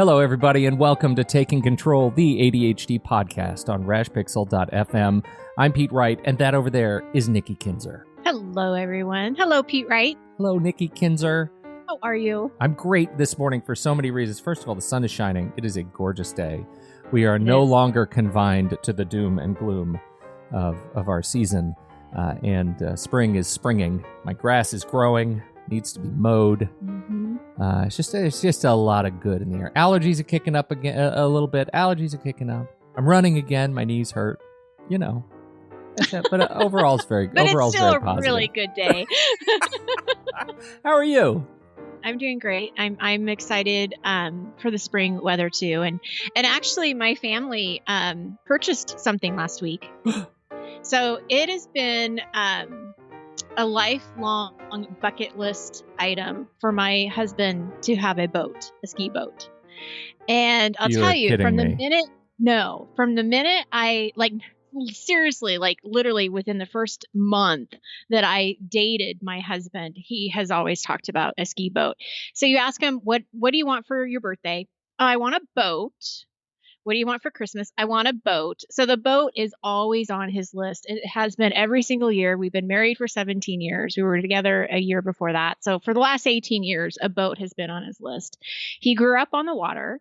Hello, everybody, and welcome to Taking Control, the ADHD podcast on rashpixel.fm. I'm Pete Wright, and that over there is Nikki Kinzer. Hello, everyone. Hello, Pete Wright. Hello, Nikki Kinzer. How are you? I'm great this morning for so many reasons. First of all, the sun is shining. It is a gorgeous day. We are no longer confined to the doom and gloom of our season, and spring is springing. My grass is growing, needs to be mowed. Mm-hmm. It's just a lot of good in the air. Allergies are kicking up again a little bit. Allergies are kicking up. I'm running again. My knees hurt. You know, that's it. But overall, it's very. But overall, it's still very a positive. really good day. How are you? I'm doing great. I'm excited for the spring weather too, and actually, my family purchased something last week. So it has been a lifelong bucket list item for my husband to have a boat, a ski boat. And I'll tell you, from the minute I seriously, literally within the first month that I dated my husband, he has always talked about a ski boat. So you ask him, what do you want for your birthday? Oh, I want a boat. What do you want for Christmas? I want a boat. So the boat is always on his list. It has been every single year. We've been married for 17 years. We were together a year before that. So for the last 18 years, a boat has been on his list. He grew up on the water,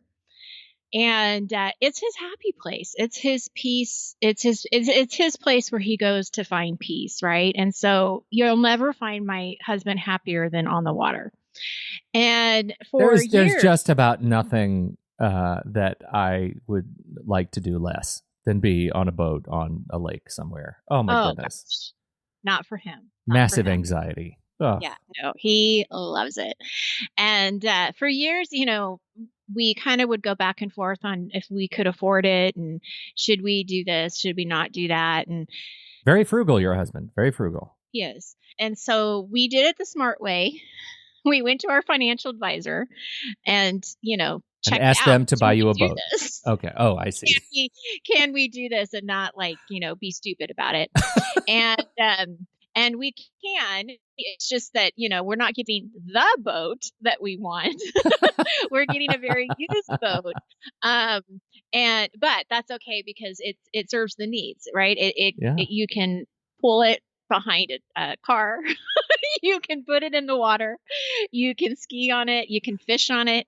and it's his happy place. It's his peace. It's his place where he goes to find peace, right? And so you'll never find my husband happier than on the water. And for years, there's just about nothing that I would like to do less than be on a boat on a lake somewhere. Oh my goodness. Gosh. Not for him. Massive anxiety. Oh. Yeah, no, he loves it. And for years, we kind of would go back and forth on if we could afford it and should we do this, should we not do that. And very frugal, your husband. Very frugal. He is. And so we did it the smart way. We went to our financial advisor and, checked and asked out, them to buy you a boat. This? Okay. Oh, I see. Can we do this and not be stupid about it? And we can. It's just that, we're not getting the boat that we want. We're getting a very used boat. But that's okay because it serves the needs, right? You can pull it behind a car. You can put it in the water. You can ski on it. You can fish on it.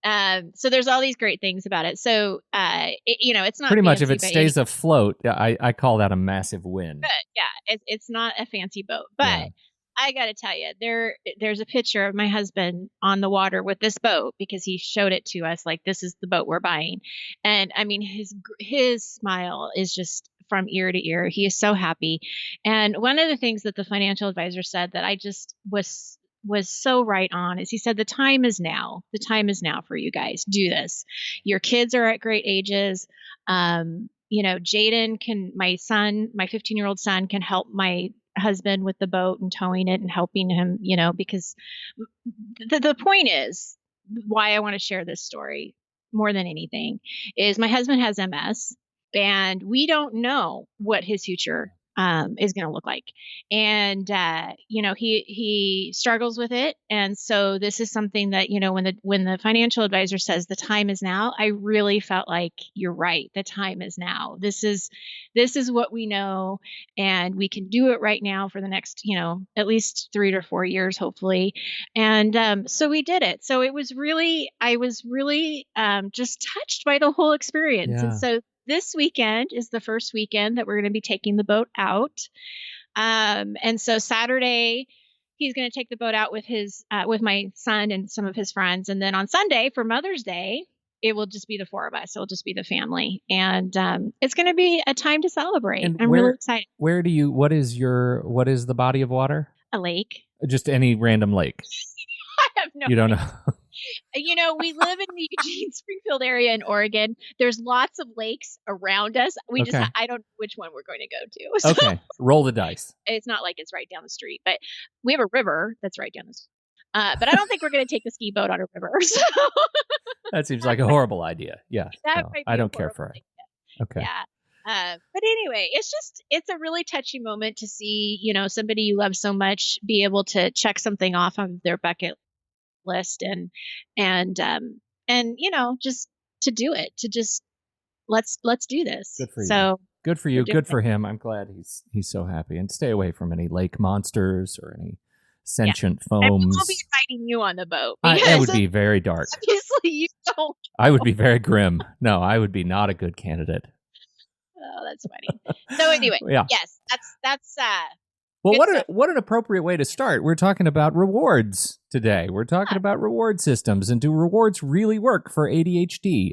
So there's all these great things about it. So, it's not pretty much if it stays afloat. I call that a massive win. But yeah, it's not a fancy boat, but yeah. I got to tell you, there's a picture of my husband on the water with this boat because he showed it to us. Like, this is the boat we're buying. And I mean, his smile is just from ear to ear. He is so happy. And one of the things that the financial advisor said that I just was so right on is he said, the time is now. The time is now for you guys. Do this. Your kids are at great ages. Jaden my 15-year-old son can help my husband with the boat and towing it and helping him, because the point is why I want to share this story more than anything is my husband has MS and we don't know what his future is going to look like. And, he struggles with it. And so this is something that, when the financial advisor says the time is now, I really felt like you're right. The time is now. This is what we know, and we can do it right now for the next, at least 3 to 4 years, hopefully. And, so we did it. So I was really just touched by the whole experience. Yeah. And so this weekend is the first weekend that we're going to be taking the boat out. And so Saturday, he's going to take the boat out with with my son and some of his friends. And then on Sunday for Mother's Day, it will just be the 4 of us. It'll just be the family. And it's going to be a time to celebrate. I'm really excited. What is the body of water? A lake. Just any random lake. I have no idea. You don't know. We live in the Eugene Springfield area in Oregon. There's lots of lakes around us. I don't know which one we're going to go to. So okay. Roll the dice. It's not like it's right down the street, but we have a river that's right down the street. But I don't think we're going to take the ski boat on a river. So. That seems like a horrible idea. Yeah. I don't care for it. Idea. Okay. Yeah. But anyway, it's a really touchy moment to see, somebody you love so much be able to check something off of their bucket list and and, just to do it, to just let's do this. Good for you. So Good for you. Good for him. I'm glad he's so happy. And stay away from any lake monsters or any sentient foams. And we won't be inviting you on the boat. It would be very dark. Obviously, you don't. I would be very grim. No, I would be not a good candidate. Oh, that's funny. So anyway, yes, that's well, what an appropriate way to start. We're talking about rewards today. We're talking about reward systems, and do rewards really work for ADHD?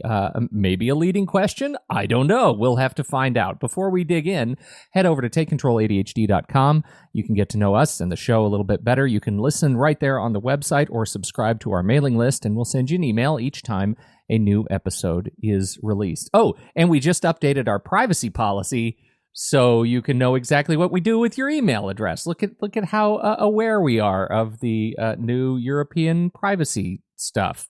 Maybe a leading question. I don't know. We'll have to find out. Before we dig in, head over to takecontroladhd.com. You can get to know us and the show a little bit better. You can listen right there on the website or subscribe to our mailing list, and we'll send you an email each time a new episode is released. Oh, and we just updated our privacy policy, so you can know exactly what we do with your email address. Look at how aware we are of the new European privacy stuff.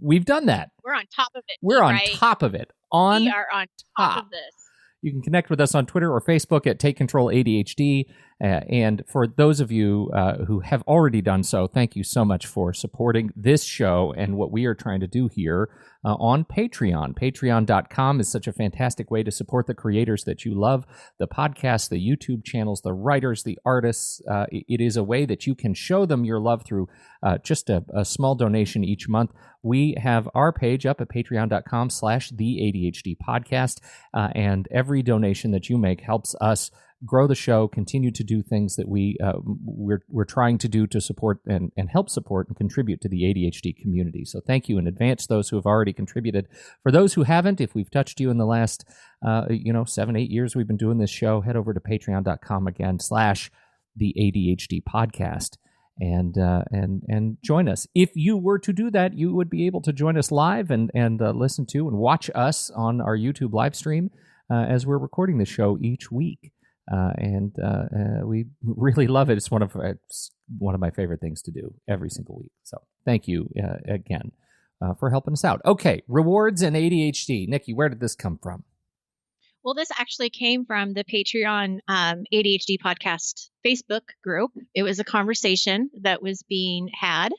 We've done that. We're on top of it. We're on top of it. We are on top of this. You can connect with us on Twitter or Facebook at Take Control ADHD. And for those of you who have already done so, thank you so much for supporting this show and what we are trying to do here on Patreon. Patreon.com is such a fantastic way to support the creators that you love, the podcasts, the YouTube channels, the writers, the artists. It is a way that you can show them your love through just a small donation each month. We have our page up at patreon.com/the ADHD podcast, and every donation that you make helps us grow the show, continue to do things that we're trying to do to support and help support and contribute to the ADHD community. So thank you in advance, those who have already contributed. For those who haven't, if we've touched you in the last 7-8 years we've been doing this show, head over to patreon.com again /the ADHD podcast. And join us. If you were to do that, you would be able to join us live and listen to and watch us on our YouTube live stream as we're recording the show each week. We really love it. It's one of my favorite things to do every single week. So thank you again for helping us out. Okay, rewards and ADHD. Nikki, where did this come from? Well, this actually came from the Patreon ADHD podcast Facebook group. It was a conversation that was being had.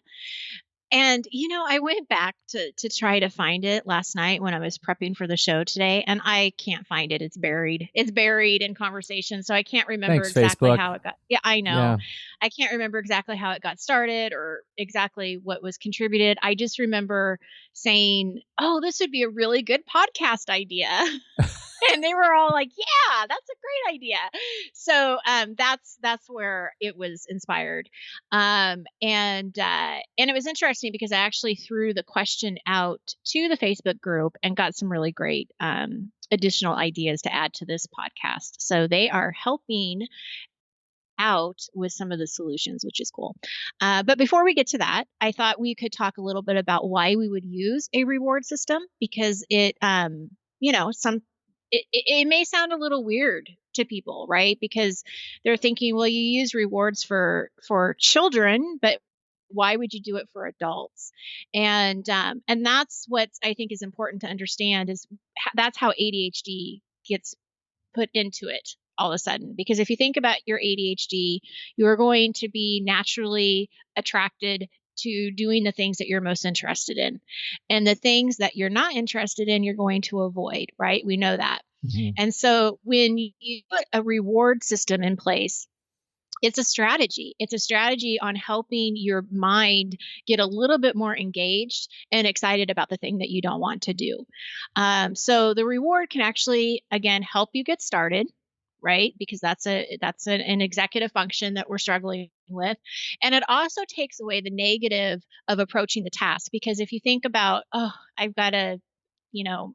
And, I went back to try to find it last night when I was prepping for the show today, and I can't find it. It's buried. It's buried in conversation. So I can't remember exactly how it got. Yeah, I know. Yeah. I can't remember exactly how it got started or exactly what was contributed. I just remember saying, oh, this would be a really good podcast idea. And they were all like, yeah, that's a great idea. So that's where it was inspired. And it was interesting because I actually threw the question out to the Facebook group and got some really great additional ideas to add to this podcast. So they are helping out with some of the solutions, which is cool. But before we get to that, I thought we could talk a little bit about why we would use a reward system, because it may sound a little weird to people, right? Because they're thinking, well, you use rewards for children, but why would you do it for adults? And that's what I think is important to understand, is that's how ADHD gets put into it all of a sudden. Because if you think about your ADHD, you are going to be naturally attracted to doing the things that you're most interested in. And the things that you're not interested in, you're going to avoid, right? We know that. Mm-hmm. And so when you put a reward system in place, it's a strategy. It's a strategy on helping your mind get a little bit more engaged and excited about the thing that you don't want to do. So the reward can actually, again, help you get started, right? Because that's an executive function that we're struggling with. And it also takes away the negative of approaching the task. Because if you think about, oh, I've got to,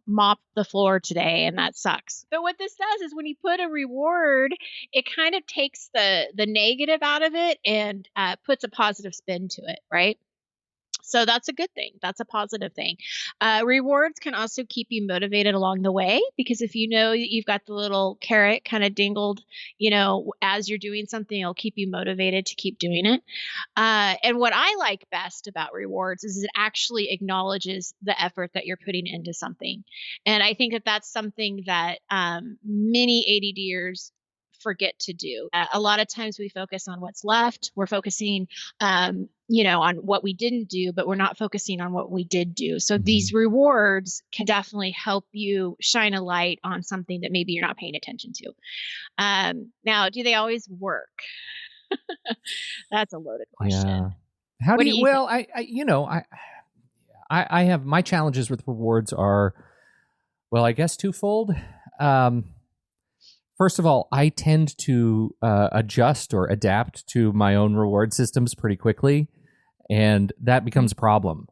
mop the floor today, and that sucks. But what this does is when you put a reward, it kind of takes the negative out of it and puts a positive spin to it, right? So that's a good thing. That's a positive thing. Rewards can also keep you motivated along the way, because if you know you've got the little carrot kind of dingled, as you're doing something, it'll keep you motivated to keep doing it. And what I like best about rewards is it actually acknowledges the effort that you're putting into something. And I think that that's something that many ADDers forget to do. A lot of times we focus on what's left. We're focusing, on what we didn't do, but we're not focusing on what we did do. So these rewards can definitely help you shine a light on something that maybe you're not paying attention to. Now, do they always work? That's a loaded question. Yeah. How do you, think? well, I have, my challenges with rewards are, well, I guess twofold. First of all, I tend to adjust or adapt to my own reward systems pretty quickly. And that becomes a problem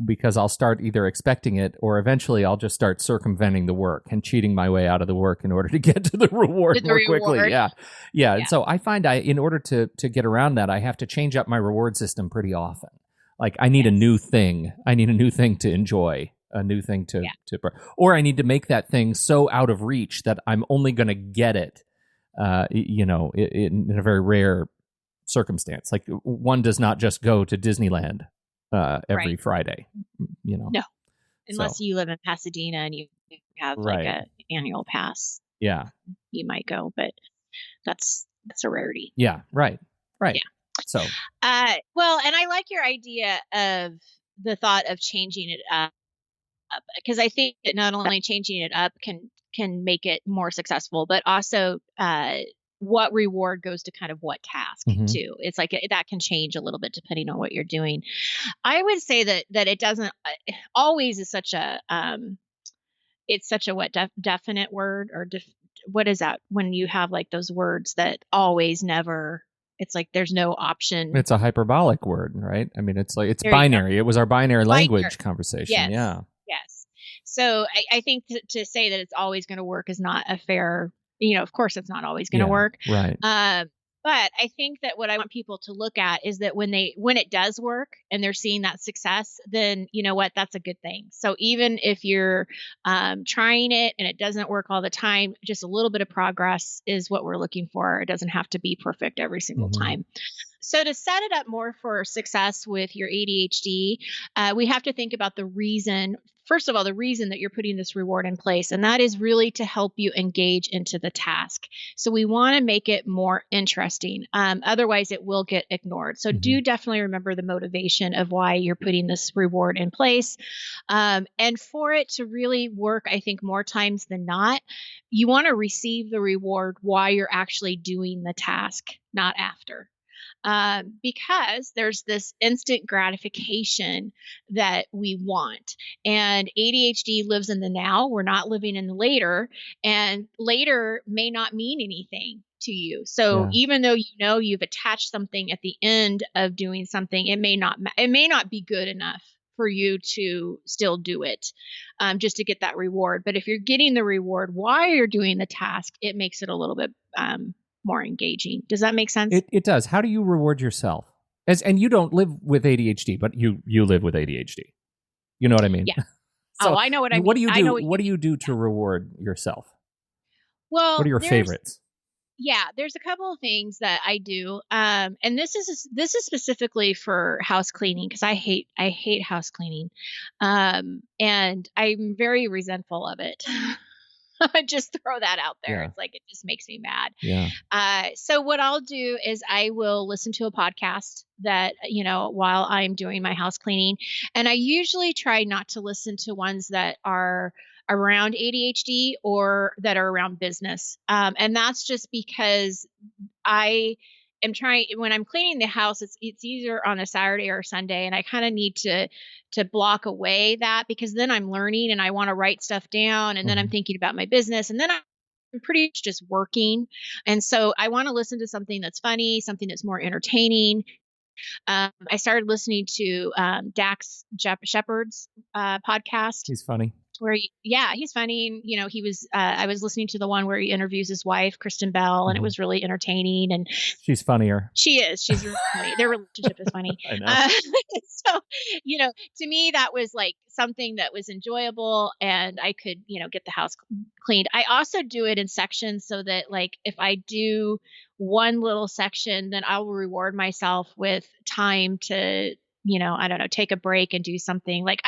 because I'll start either expecting it or eventually I'll just start circumventing the work and cheating my way out of the work in order to get to the reward quickly. Yeah. And so I find in order to get around that, I have to change up my reward system pretty often. Like I need a new thing. I need a new thing to enjoy, a new thing to or I need to make that thing so out of reach that I'm only going to get it, in a very rare circumstance. Like one does not just go to Disneyland every Friday, No, unless you live in Pasadena and you have like an annual pass. Yeah, you might go, but that's a rarity. Yeah, right. Yeah. So, well, and I like your idea of the thought of changing it up, because I think that not only changing it up can make it more successful, but also what reward goes to kind of what task too. It's like that can change a little bit depending on what you're doing. I would say that it doesn't always is such a it's such a definite word, or what is that when you have like those words that always never, it's like there's no option. It's a hyperbolic word, right? I mean, it's like it's binary. It was our binary language conversation. Yes. So I think to say that it's always going to work is not a fair, of course it's not always going to work. Right. But I think that what I want people to look at is that when it does work and they're seeing that success, then you know what, that's a good thing. So even if you're trying it and it doesn't work all the time, just a little bit of progress is what we're looking for. It doesn't have to be perfect every single time. So to set it up more for success with your ADHD, we have to think about the reason. First of all, the reason that you're putting this reward in place, and that is really to help you engage into the task. So we want to make it more interesting. Otherwise, it will get ignored. So do definitely remember the motivation of why you're putting this reward in place. And for it to really work, I think more times than not, you want to receive the reward while you're actually doing the task, not after. Because there's this instant gratification that we want. And ADHD lives in the now. We're not living in the later, and later may not mean anything to you. So even though you've attached something at the end of doing something, it may not be good enough for you to still do it, just to get that reward. But if you're getting the reward while you're doing the task, it makes it a little bit more engaging. Does that make sense? It does. How do you reward yourself? And you don't live with ADHD, but you live with ADHD. You know what I mean? Yeah. So I know what I mean. What do you do? What do you do to reward yourself? Well, what are your favorites? Yeah, there's a couple of things that I do, and this is specifically for house cleaning, because I hate house cleaning, and I'm very resentful of it. Just throw that out there. Yeah. It's like, it just makes me mad. Yeah. So what I'll do is I will listen to a podcast that, while I'm doing my house cleaning. And I usually try not to listen to ones that are around ADHD or that are around business. And that's just because I am trying, when I'm cleaning the house, it's either on a Saturday or a Sunday, and I kind of need to block away that, because then I'm learning and I want to write stuff down, and then I'm thinking about my business, and then I'm pretty much just working. And so I want to listen to something that's funny, something that's more entertaining. I started listening to Dax Shepard's podcast. He's funny. He's funny. He was, I was listening to the one where he interviews his wife, Kristen Bell, and it was really entertaining. And she's funnier. She is. She's really funny. Their relationship is funny. I know. So, to me, that was like something that was enjoyable, and I could, get the house cleaned. I also do it in sections, so that like, if I do one little section, then I will reward myself with time to, I don't know, take a break and do something. Like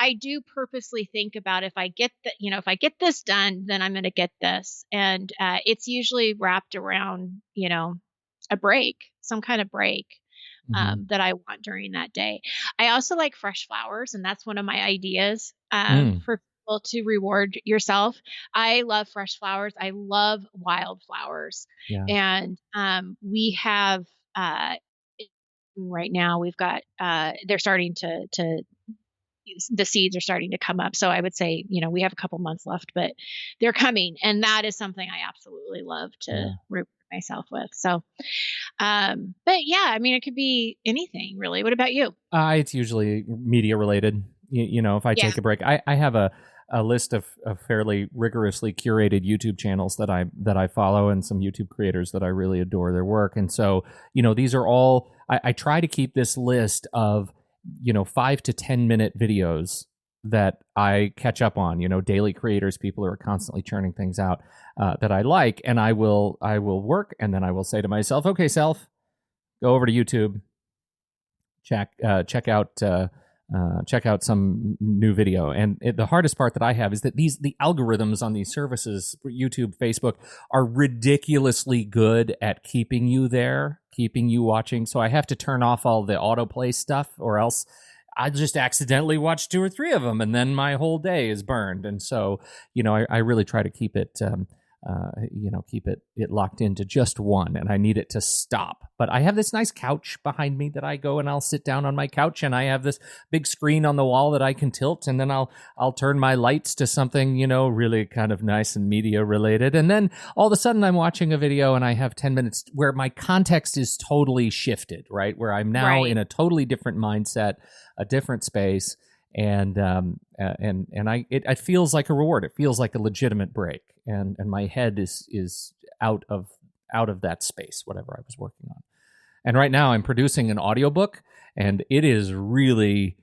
I do purposely think about, if I get if I get this done, then I'm going to get this. And it's usually wrapped around, a break, some kind of break. that I want during that day. I also like fresh flowers, and that's one of my ideas Mm. for people to reward yourself. I love fresh flowers. I love wildflowers. Yeah. And we have right now we've got they're starting to the seeds are starting to come up. So I would say, we have a couple months left, but they're coming. And that is something I absolutely love to reward myself with. So, but yeah, I mean, it could be anything really. What about you? It's usually media related. If I take a break, I have a list of fairly rigorously curated YouTube channels that I follow, and some YouTube creators that I really adore their work. And so, these are all, I try to keep this list of 5 to 10 minute videos that I catch up on, daily creators, people who are constantly churning things out that I like. And I will work, and then I will say to myself, okay, self, go over to YouTube, check out some new video. And the hardest part that I have is that the algorithms on these services, YouTube, Facebook, are ridiculously good at keeping you there, keeping you watching. So I have to turn off all the autoplay stuff, or else I just accidentally watch 2 or 3 of them, and then my whole day is burned. And so, I really try to keep it keep it locked into just one, and I need it to stop. But I have this nice couch behind me that I go and I'll sit down on my couch, and I have this big screen on the wall that I can tilt, and then I'll turn my lights to something, really kind of nice and media related. And then all of a sudden I'm watching a video and I have 10 minutes where my context is totally shifted, right? Where I'm now in a totally different mindset, a different space. And it feels like a reward. It feels like a legitimate break, and my head is out of that space, whatever I was working on. And right now I'm producing an audiobook, and it is really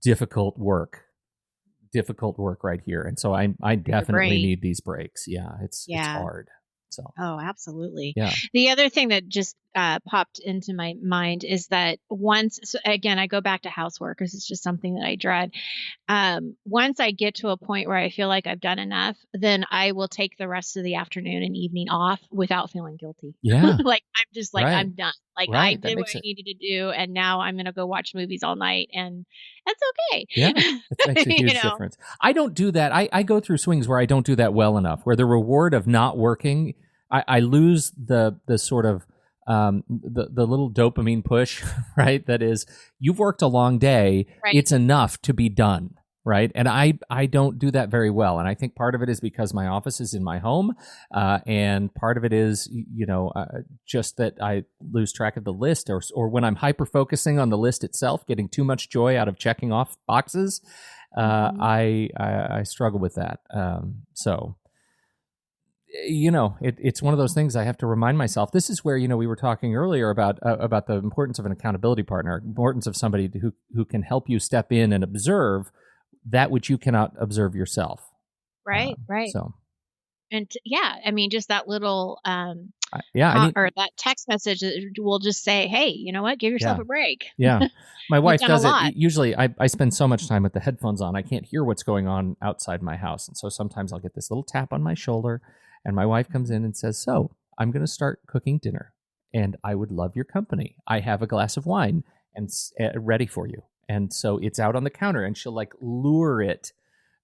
difficult work right here. And so I definitely need these breaks. Yeah, it's hard. So. Oh, absolutely. Yeah. The other thing that just popped into my mind is that again, I go back to housework because it's just something that I dread. Once I get to a point where I feel like I've done enough, then I will take the rest of the afternoon and evening off without feeling guilty. Yeah. Like I'm just like, I'm done. Like I did what I needed to do, and now I'm going to go watch movies all night, and that's okay. Yeah, it makes a huge difference. I don't do that. I go through swings where I don't do that well enough, where the reward of not working, I lose the sort of the little dopamine push, right? That is, you've worked a long day. Right. It's enough to be done. Right. And I don't do that very well. And I think part of it is because my office is in my home. And part of it is, just that I lose track of the list, or when I'm hyper focusing on the list itself, getting too much joy out of checking off boxes. I struggle with that. So, it's one of those things I have to remind myself. This is where, we were talking earlier about the importance of an accountability partner, importance of somebody who can help you step in and observe that which you cannot observe yourself. Right. So, and I mean, just that little, or that text message will just say, hey, you know what? Give yourself a break. Yeah. My wife does it. Usually I spend so much time with the headphones on, I can't hear what's going on outside my house. And so sometimes I'll get this little tap on my shoulder, and my wife comes in and says, so I'm going to start cooking dinner, and I would love your company. I have a glass of wine and ready for you. And so it's out on the counter, and she'll like lure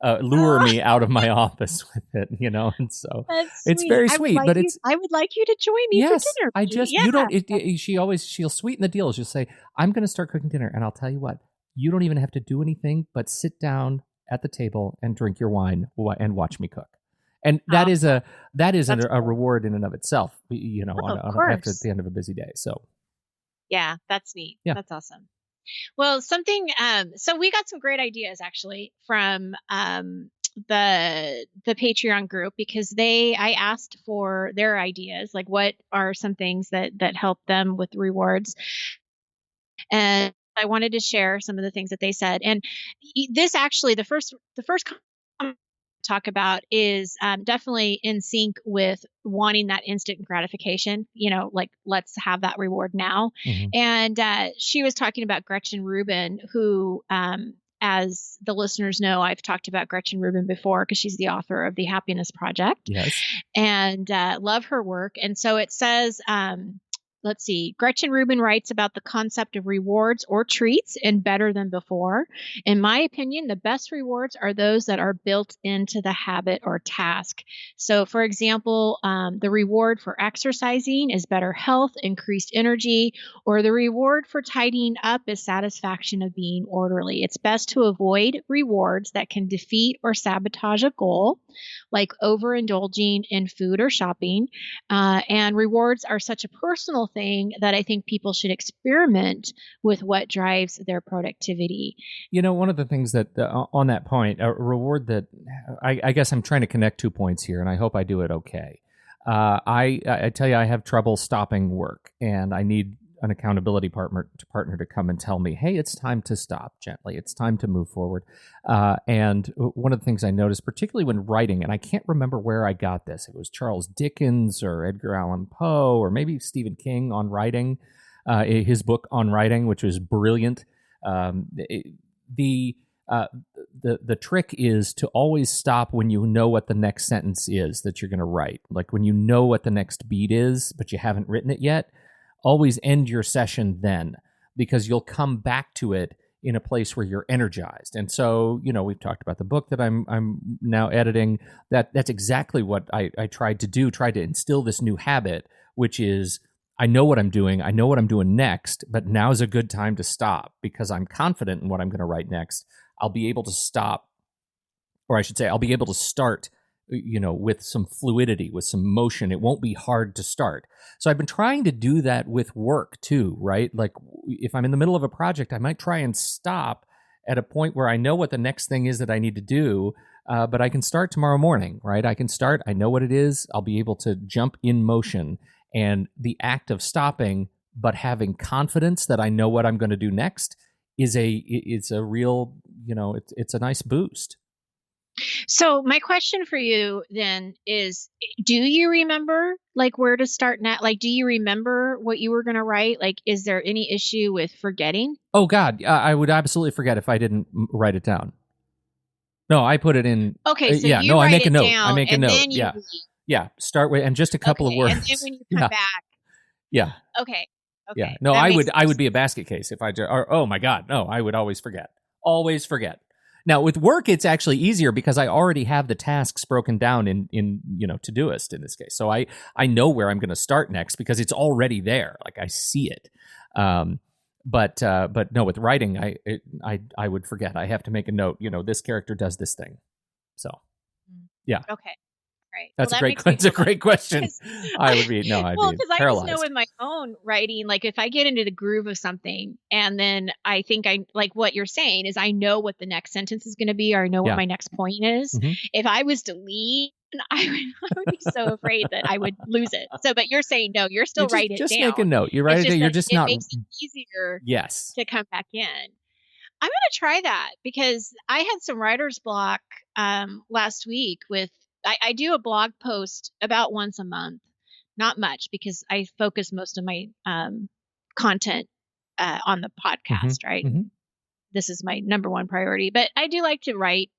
me out of my office with it, and so it's very sweet. But I would like you to join me for dinner. She'll sweeten the deal. She'll say, I'm going to start cooking dinner, and I'll tell you what, you don't even have to do anything but sit down at the table and drink your wine and watch me cook. And that is a reward in and of itself, after the end of a busy day. So yeah, that's neat. Yeah. That's awesome. Well, so we got some great ideas actually from the Patreon group, because I asked for their ideas, like what are some things that help them with rewards, and I wanted to share some of the things that they said. And this actually, the first talk about is definitely in sync with wanting that instant gratification, like let's have that reward now. Mm-hmm. And she was talking about Gretchen Rubin, who, as the listeners know, I've talked about Gretchen Rubin before because she's the author of The Happiness Project. Yes. And love her work. And so it says, let's see. Gretchen Rubin writes about the concept of rewards or treats in Better Than Before. In my opinion, the best rewards are those that are built into the habit or task. So, for example, the reward for exercising is better health, increased energy, or the reward for tidying up is satisfaction of being orderly. It's best to avoid rewards that can defeat or sabotage a goal, like overindulging in food or shopping. And rewards are such a personal thing that I think people should experiment with what drives their productivity. One of the things that on that point, a reward that I guess I'm trying to connect 2 points here, and I hope I do it okay. I tell you, I have trouble stopping work, and I need an accountability partner to come and tell me, hey, it's time to stop gently. It's time to move forward. And one of the things I noticed, particularly when writing, and I can't remember where I got this, it was Charles Dickens or Edgar Allan Poe or maybe Stephen King on writing, his book on writing, which was brilliant. The trick is to always stop when you know what the next sentence is that you're going to write. Like when you know what the next beat is, but you haven't written it yet, always end your session then, because you'll come back to it in a place where you're energized. And so, we've talked about the book that I'm now editing. That's exactly what I tried to do, tried to instill this new habit, which is I know what I'm doing. I know what I'm doing next, but now's a good time to stop because I'm confident in what I'm going to write next. I'll be able to stop, or I should say, I'll be able to start, with some fluidity, with some motion. It won't be hard to start. So I've been trying to do that with work too, right? Like if I'm in the middle of a project, I might try and stop at a point where I know what the next thing is that I need to do, but I can start tomorrow morning, right? I can start, I know what it is. I'll be able to jump in motion. And the act of stopping, but having confidence that I know what I'm going to do next it's a real, it's a nice boost. So my question for you then is, do you remember like where to start now? Like, do you remember what you were going to write? Like, is there any issue with forgetting? Oh God, I would absolutely forget if I didn't write it down. No, I put it in. Okay. So yeah, you no, write I make a it note. down, I make a and note. then you Yeah. read. Yeah. Start with, and just a couple of words. And then when you come back. Yeah. Okay. Yeah. No, I would be a basket case if oh my God, no, I would always forget. Always forget. Now with work, it's actually easier because I already have the tasks broken down in Todoist in this case. So I know where I'm going to start next because it's already there. Like I see it. But no, with writing, I would forget. I have to make a note. This character does this thing. So, yeah. Okay. Right. That's a great question. I would be because I paralyzed. just know in my own writing, like if I get into the groove of something and then I think I like what you're saying is I know what the next sentence is going to be, or I know what my next point is. Mm-hmm. If I was to leave, I would be so afraid that I would lose it. So, but you're saying no, you're still writing it down. Just make a note. You write it down. You're just not. It makes it easier. Yes. To come back in. I'm going to try that because I had some writer's block last week with. I do a blog post about once a month, not much because I focus most of my content on the podcast, right? Mm-hmm. This is my number one priority, but I do like to write,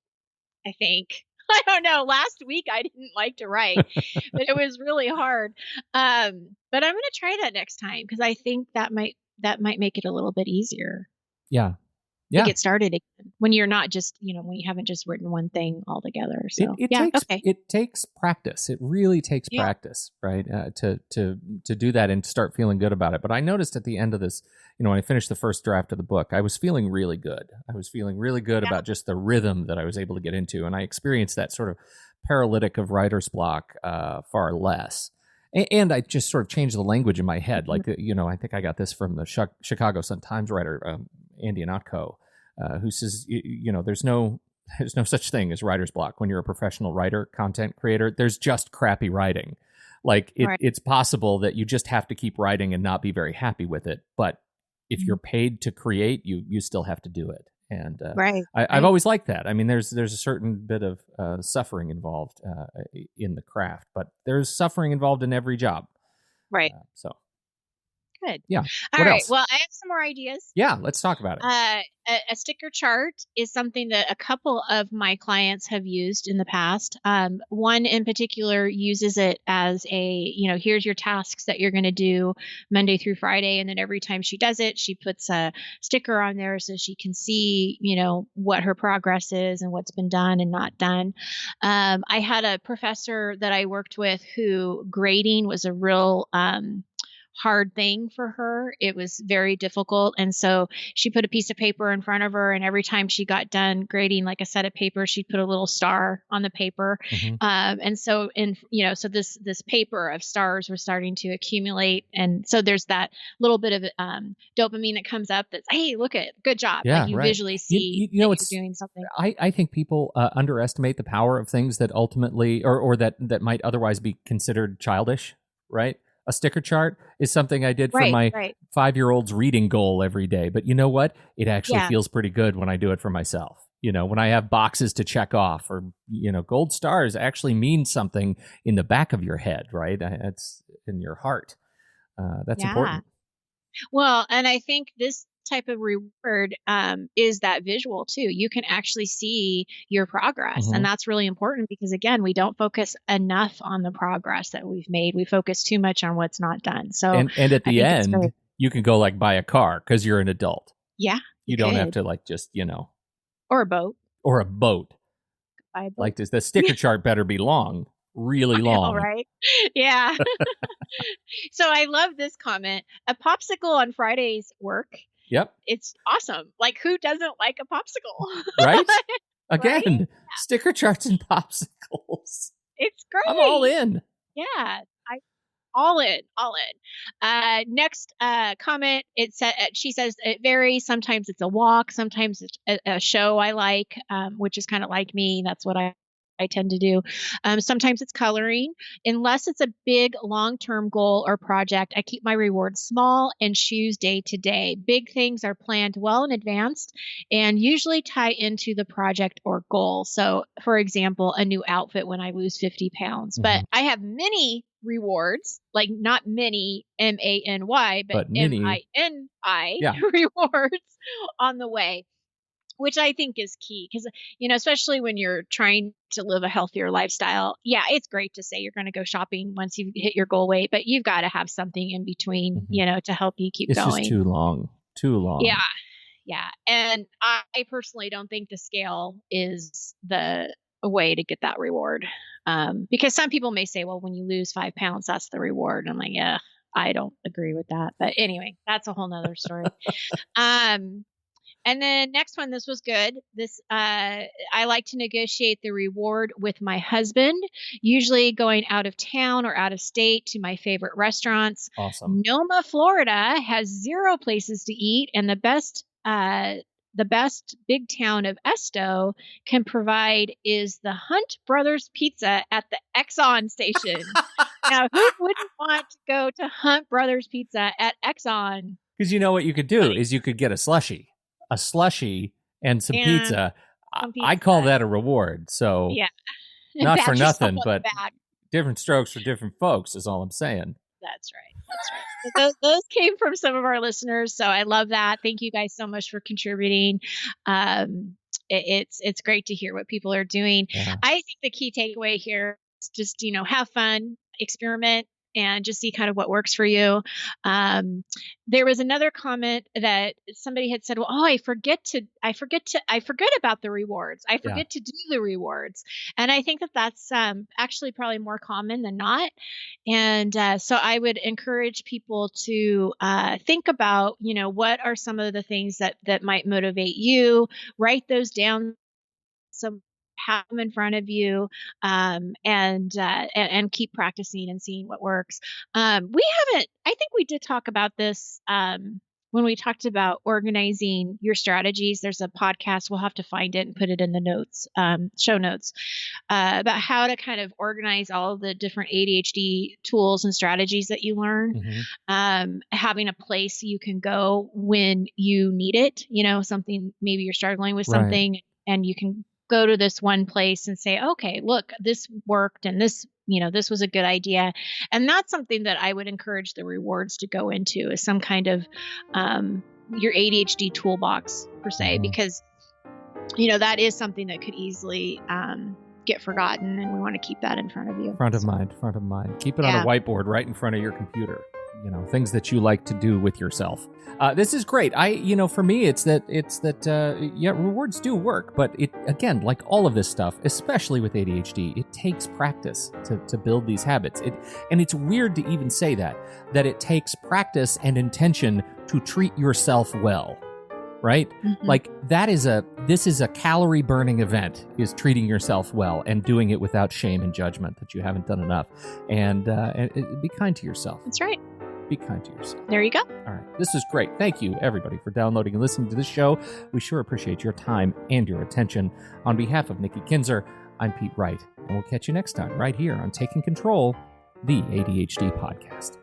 I think. I don't know. Last week I didn't like to write, but it was really hard. But I'm going to try that next time because I think that might make it a little bit easier. Yeah. To get started again when you're not just, when you haven't just written one thing all together. So it takes practice. It really takes practice, right? To do that and start feeling good about it. But I noticed at the end of this, when I finished the first draft of the book, I was feeling really good. I was feeling really good about just the rhythm that I was able to get into. And I experienced that sort of paralytic of writer's block far less. And I just sort of changed the language in my head. Like, I think I got this from the Chicago Sun-Times writer, Andy Anatko, who says, there's no such thing as writer's block when you're a professional writer, content creator. There's just crappy writing. Like it's possible that you just have to keep writing and not be very happy with it. But if you're paid to create, you still have to do it. And I've always liked that. I mean, there's a certain bit of suffering involved in the craft, but there's suffering involved in every job. Right. So. Good. Yeah. All What right. else? Well, I have some more ideas. Yeah, let's talk about it. A sticker chart is something that a couple of my clients have used in the past. One in particular uses it as here's your tasks that you're going to do Monday through Friday. And then every time she does it, she puts a sticker on there so she can see, what her progress is and what's been done and not done. I had a professor that I worked with who grading was a real, hard thing for her. It was very difficult. And so she put a piece of paper in front of her, and every time she got done grading like a set of paper, she'd put a little star on the paper. And so so this paper of stars was starting to accumulate. And so there's that little bit of dopamine that comes up that's, hey, look at, good job. Yeah, like you right. visually see you know, that you're doing something. I think people underestimate the power of things that ultimately, or that might otherwise be considered childish, right? A sticker chart is something I did for my 5-year-old's reading goal every day. But you know what? It actually feels pretty good when I do it for myself. When I have boxes to check off, or, gold stars actually mean something in the back of your head, right? It's in your heart. That's important. Well, and I think this type of reward is that visual too. You can actually see your progress. And that's really important because, again, we don't focus enough on the progress that we've made. We focus too much on what's not done. So, and at the end, you can go buy a car because you're an adult. Yeah. You don't have to just, or a boat. Or a boat. Buy a boat. Like this, the sticker chart better be long. Really long. All right. Yeah. So I love this comment. A popsicle on Fridays work. Yep. It's awesome. Like, who doesn't like a popsicle? Right? Again, sticker charts and popsicles. It's great. I'm all in. Yeah. All in. Next comment, she says it varies. Sometimes it's a walk. Sometimes it's a show I like, which is kind of like me. That's what I tend to do. Sometimes it's coloring. Unless it's a big long-term goal or project, I keep my rewards small and choose day to day. Big things are planned well in advance and usually tie into the project or goal. So, for example, a new outfit when I lose 50 pounds. But I have many rewards, like not many MANY, but MINI rewards on the way, which I think is key because, especially when you're trying to live a healthier lifestyle. Yeah, it's great to say you're going to go shopping once you hit your goal weight, but you've got to have something in between, to help you keep going. It's just too long. Yeah. And I personally don't think the scale is the way to get that reward. Because some people may say, well, when you lose 5 pounds, that's the reward. And I'm like, yeah, I don't agree with that. But anyway, that's a whole nother story. And then next one, this was good. I like to negotiate the reward with my husband, usually going out of town or out of state to my favorite restaurants. Awesome. Noma, Florida has 0 places to eat, and the best big town of Esto can provide is the Hunt Brothers Pizza at the Exxon station. Now, who wouldn't want to go to Hunt Brothers Pizza at Exxon? Because you know what you could do is you could get a slushie and some pizza. I call that a reward. So not for nothing, but different strokes for different folks is all I'm saying. That's right. So those came from some of our listeners. So I love that. Thank you guys so much for contributing. It's great to hear what people are doing. Yeah. I think the key takeaway here is just, have fun, experiment, and just see kind of what works for you. There was another comment that somebody had said, well, I forget about the rewards. I forget to do the rewards. And I think that that's actually probably more common than not. And so I would encourage people to think about, what are some of the things that might motivate you, write those down, have them in front of you, and keep practicing and seeing what works. I think we did talk about this when we talked about organizing your strategies. There's a podcast. We'll have to find it and put it in the notes, show notes, about how to kind of organize all of the different ADHD tools and strategies that you learn. Having a place you can go when you need it, something, maybe you're struggling with something and you can go to this one place and say, okay, look, this worked and this this was a good idea. And that's something that I would encourage the rewards to go into, is some kind of your ADHD toolbox per se, because, that is something that could easily get forgotten, and we want to keep that in front of you. Front of mind. Keep it on a whiteboard right in front of your computer. Things that you like to do with yourself. This is great. For me, it's that rewards do work, but it, again, like all of this stuff, especially with ADHD, it takes practice to build these habits. And it's weird to even say that it takes practice and intention to treat yourself well, right? Mm-hmm. Like this is a calorie burning event, is treating yourself well and doing it without shame and judgment that you haven't done enough. And be kind to yourself. That's right. Be kind to yourself. There you go. All right. This is great. Thank you, everybody, for downloading and listening to this show. We sure appreciate your time and your attention. On behalf of Nikki Kinzer, I'm Pete Wright, and we'll catch you next time right here on Taking Control, the ADHD podcast.